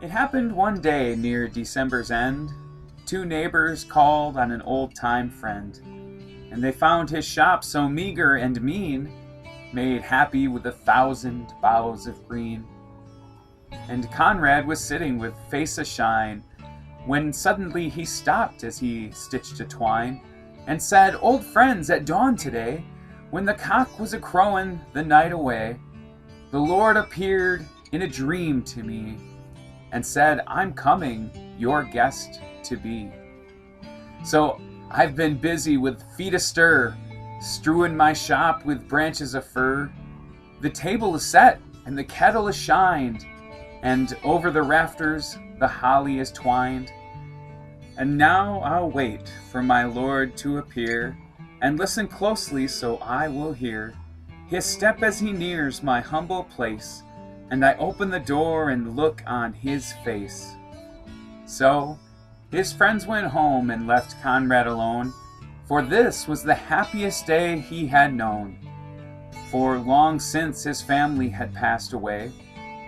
It happened one day near December's end. Two neighbors called on an old-time friend, and they found his shop so meager and mean, made happy with 1,000 boughs of green. And Conrad was sitting with face a-shine, when suddenly he stopped as he stitched a twine, and said, "Old friends, at dawn today, when the cock was a-crowing the night away, the Lord appeared in a dream to me, and said, I'm coming, your guest to be. So I've been busy with feet astir, strewing my shop with branches of fir. The table is set, and the kettle is shined, and over the rafters the holly is twined. And now I'll wait for my Lord to appear, and listen closely so I will hear his step as he nears my humble place, and I open the door and look on his face." So his friends went home and left Conrad alone, for this was the happiest day he had known. For long since his family had passed away,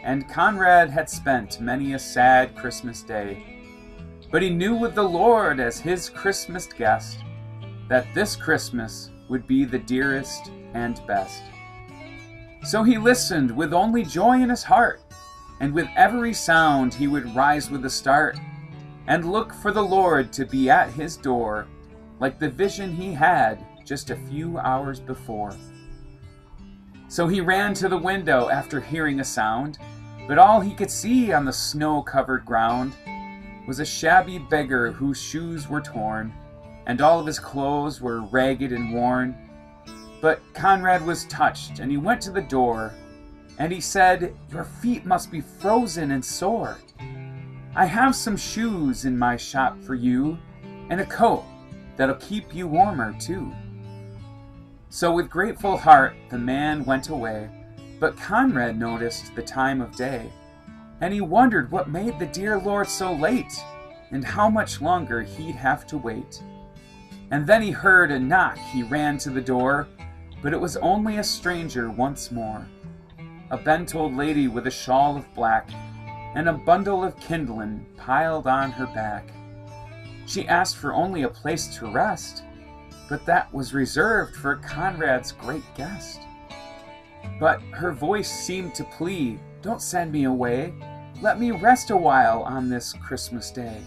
and Conrad had spent many a sad Christmas day. But he knew with the Lord as his Christmas guest, that this Christmas would be the dearest and best. So he listened with only joy in his heart, and with every sound he would rise with a start, and look for the Lord to be at his door, like the vision he had just a few hours before. So he ran to the window after hearing a sound, but all he could see on the snow-covered ground was a shabby beggar whose shoes were torn, and all of his clothes were ragged and worn. But Conrad was touched, and he went to the door, and he said, "Your feet must be frozen and sore. I have some shoes in my shop for you, and a coat that'll keep you warmer too." So with grateful heart the man went away, but Conrad noticed the time of day, and he wondered what made the dear Lord so late, and how much longer he'd have to wait. And then he heard a knock. He ran to the door, but it was only a stranger once more, a bent old lady with a shawl of black, and a bundle of kindlin piled on her back. She asked for only a place to rest, but that was reserved for Conrad's great guest. But her voice seemed to plead, "Don't send me away, let me rest a while on this Christmas day."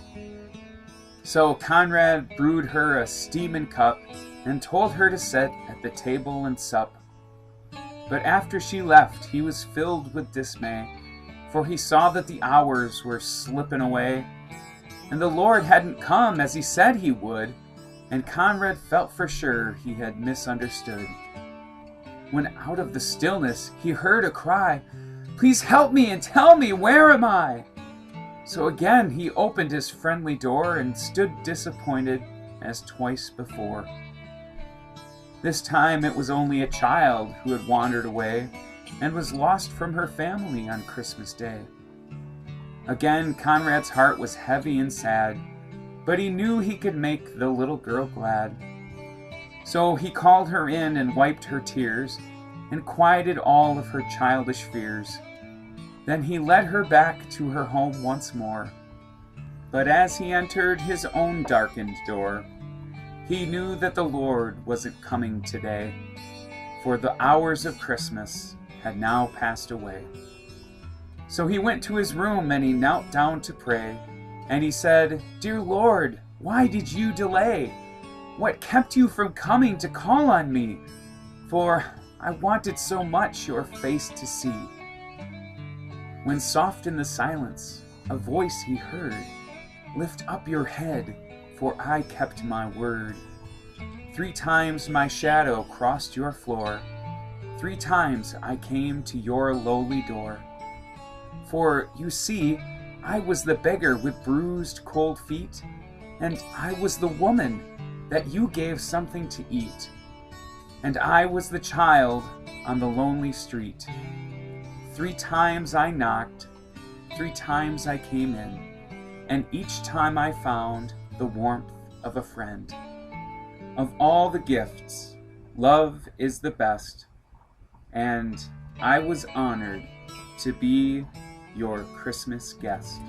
So Conrad brewed her a steaming cup, and told her to sit at the table and sup. But after she left, he was filled with dismay, for he saw that the hours were slipping away, and the Lord hadn't come as he said he would, and Conrad felt for sure he had misunderstood. When out of the stillness he heard a cry, "Please help me and tell me, where am I?" So again he opened his friendly door and stood disappointed as twice before. This time it was only a child who had wandered away and was lost from her family on Christmas Day. Again Conrad's heart was heavy and sad, but he knew he could make the little girl glad. So he called her in and wiped her tears, and quieted all of her childish fears. Then he led her back to her home once more. But as he entered his own darkened door, he knew that the Lord wasn't coming today, for the hours of Christmas had now passed away. So he went to his room and he knelt down to pray, and he said, "Dear Lord, why did you delay? What kept you from coming to call on me? For I wanted so much your face to see." When soft in the silence a voice he heard, "Lift up your head, for I kept my word. 3 times my shadow crossed your floor, 3 times I came to your lowly door. For, you see, I was the beggar with bruised cold feet, and I was the woman that you gave something to eat, and I was the child on the lonely street. 3 times I knocked, 3 times I came in, and each time I found the warmth of a friend. Of all the gifts, love is the best, and I was honored to be your Christmas guest."